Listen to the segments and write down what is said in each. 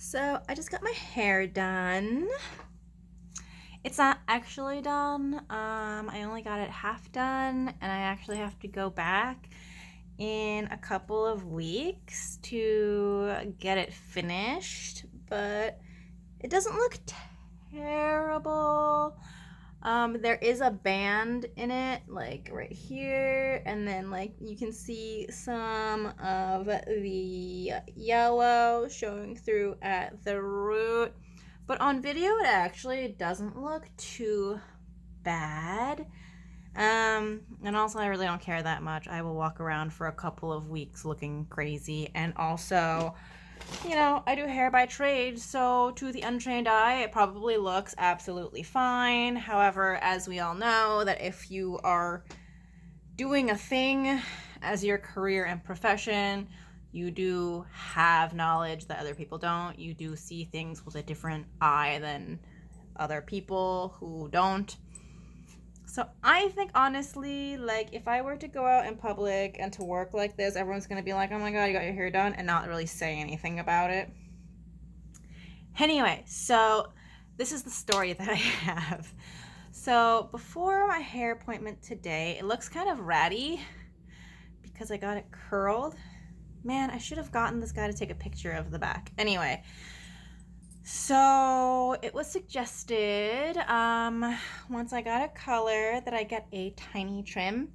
So I just got my hair done. It's not actually done. I only got it half done, and I actually have to go back in a couple of weeks to get it finished, but it doesn't look terrible. There is a band in it, like right here, and then like you can see some of the yellow showing through at the root. But on video, it actually doesn't look too bad. And also, I really don't care that much. I will walk around for a couple of weeks looking crazy, and also, I do hair by trade, so to the untrained eye, it probably looks absolutely fine. However, as we all know, that if you are doing a thing as your career and profession, you do have knowledge that other people don't. You do see things with a different eye than other people who don't. So I think honestly, like if I were to go out in public and to work like this, everyone's gonna be like, "Oh my god, you got your hair done," and not really say anything about it. Anyway, so this is the story that I have. So before my hair appointment today, it looks kind of ratty because I got it curled. Man, I should have gotten this guy to take a picture of the back. Anyway, so it was suggested once I got a color that I get a tiny trim.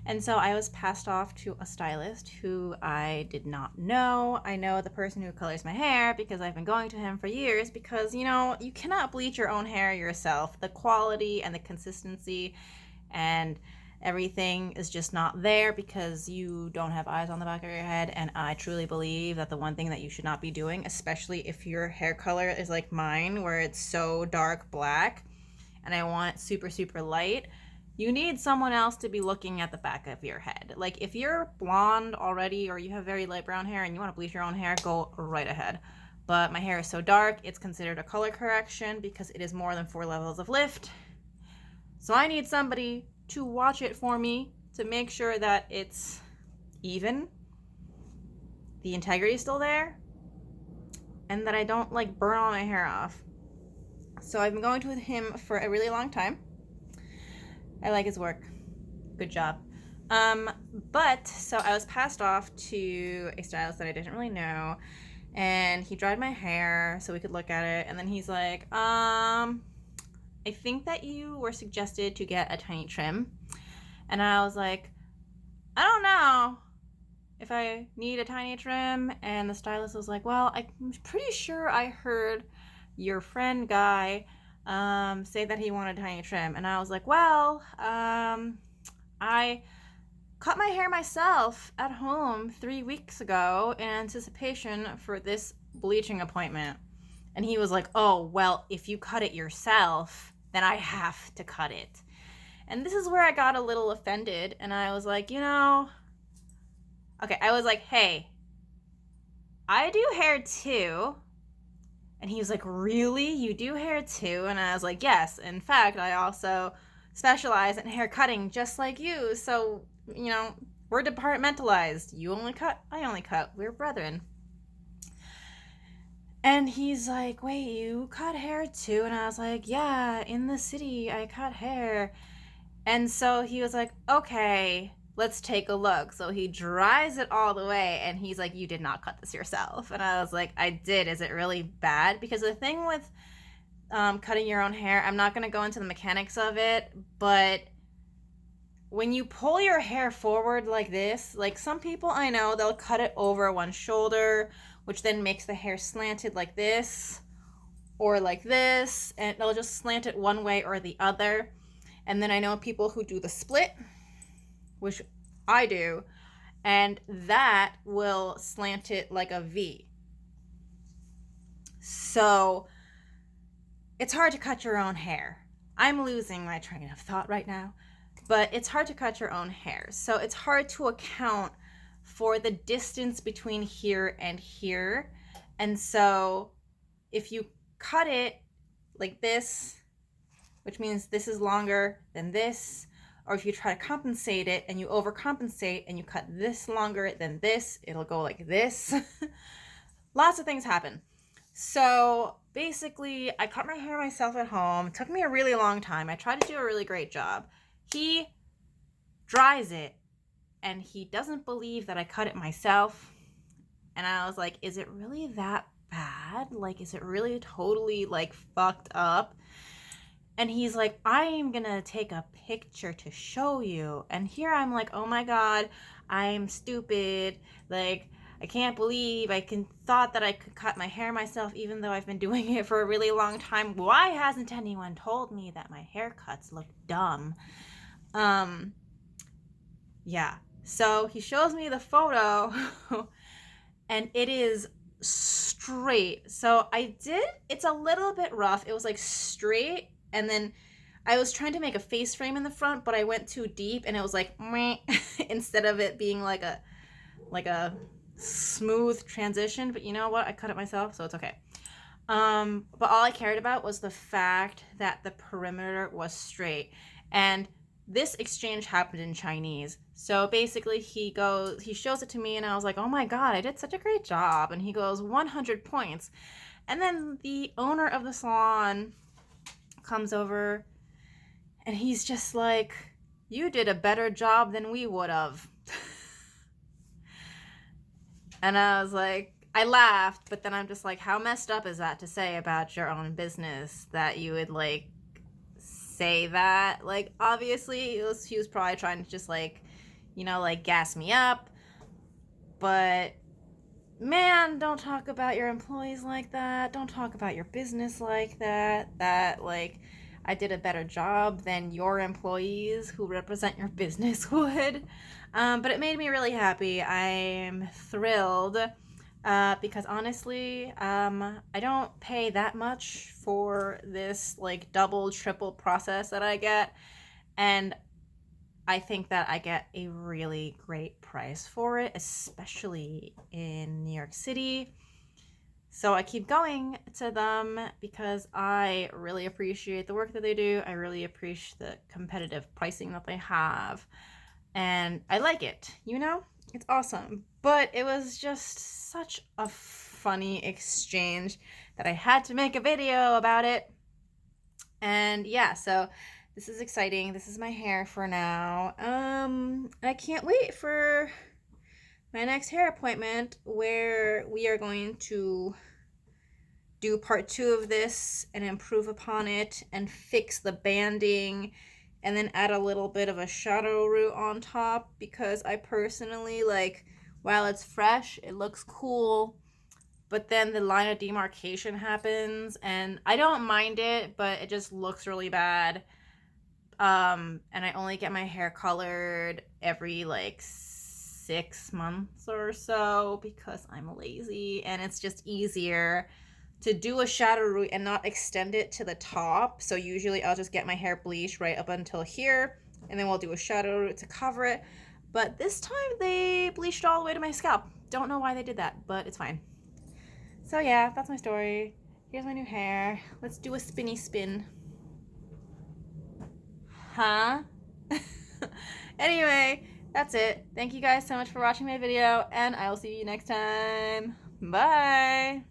And so I was passed off to a stylist who I did not know. I know the person who colors my hair because I've been going to him for years because, you cannot bleach your own hair yourself. The quality and the consistency and everything is just not there because you don't have eyes on the back of your head. And I truly believe that the one thing that you should not be doing, especially if your hair color is like mine, where it's so dark black and I want it super, super light, you need someone else to be looking at the back of your head. Like if you're blonde already or you have very light brown hair and you want to bleach your own hair, go right ahead. But my hair is so dark, it's considered a color correction because it is more than 4 levels of lift. So I need somebody to watch it for me to make sure that it's even, the integrity is still there, and that I don't like burn all my hair off. So I've been going to him for a really long time. I like his work. Good job. But so I was passed off to a stylist that I didn't really know, and he dried my hair so we could look at it, and then he's like, I think that you were suggested to get a tiny trim. And I was like, I don't know if I need a tiny trim. And the stylist was like, well, I'm pretty sure I heard your friend guy say that he wanted a tiny trim. And I was like, well, I cut my hair myself at home 3 weeks ago in anticipation for this bleaching appointment. And he was like, oh, well, if you cut it yourself, then I have to cut it. And this is where I got a little offended. And I was like, I was like, hey, I do hair too. And he was like, really? You do hair too? And I was like, yes. In fact, I also specialize in hair cutting just like you. So, we're departmentalized. You only cut, I only cut. We're brethren. And he's like, wait, you cut hair too? And I was like, yeah, in the city, I cut hair. And so he was like, okay, let's take a look. So he dries it all the way, and he's like, you did not cut this yourself. And I was like, I did. Is it really bad? Because the thing with cutting your own hair, I'm not going to go into the mechanics of it, but when you pull your hair forward like this, like some people I know, they'll cut it over one shoulder, which then makes the hair slanted like this or like this, and they'll just slant it one way or the other. And then I know people who do the split, which I do, and that will slant it like a V. So it's hard to cut your own hair. I'm losing my train of thought right now. But it's hard to cut your own hair. So it's hard to account for the distance between here and here. And so if you cut it like this, which means this is longer than this, or if you try to compensate it and you overcompensate and you cut this longer than this, it'll go like this. Lots of things happen. So basically, I cut my hair myself at home. It took me a really long time. I tried to do a really great job. He dries it and he doesn't believe that I cut it myself. And I was like, is it really that bad? Like, is it really totally like fucked up? And he's like, I am gonna take a picture to show you. And here I'm like, oh my God, I'm stupid. Like, I can't believe thought that I could cut my hair myself even though I've been doing it for a really long time. Why hasn't anyone told me that my haircuts look dumb? Yeah. So he shows me the photo and it is straight. So it's a little bit rough. It was like straight, and then I was trying to make a face frame in the front, but I went too deep and it was like meh, instead of it being like a smooth transition. But you know what? I cut it myself, so it's okay. But all I cared about was the fact that the perimeter was straight. And this exchange happened in Chinese. So basically he shows it to me and I was like, oh my God, I did such a great job. And he goes, 100 points. And then the owner of the salon comes over and he's just like, you did a better job than we would have. And I was like, I laughed, but then I'm just like, how messed up is that to say about your own business, that you would like say that? Like, obviously he was probably trying to just like, you know, like gas me up, but man, don't talk about your employees like that. Don't talk about your business like that like I did a better job than your employees who represent your business would. But it made me really happy. I'm thrilled because honestly, I don't pay that much for this like double, triple process that I get. And I think that I get a really great price for it, especially in New York City. So I keep going to them because I really appreciate the work that they do. I really appreciate the competitive pricing that they have. And I like it, you know? It's awesome. But it was just such a funny exchange that I had to make a video about it. And yeah, so this is exciting. This is my hair for now. I can't wait for my next hair appointment where we are going to do part 2 of this and improve upon it and fix the banding and then add a little bit of a shadow root on top, because I personally like, while it's fresh, it looks cool, but then the line of demarcation happens and I don't mind it, but it just looks really bad. And I only get my hair colored every like 6 months or so because I'm lazy, and it's just easier to do a shadow root and not extend it to the top. So usually I'll just get my hair bleached right up until here, and then we'll do a shadow root to cover it. But this time they bleached all the way to my scalp. Don't know why they did that, but it's fine. So yeah, that's my story. Here's my new hair. Let's do a spinny spin. Huh? Anyway, that's it. Thank you guys so much for watching my video, and I will see you next time. Bye!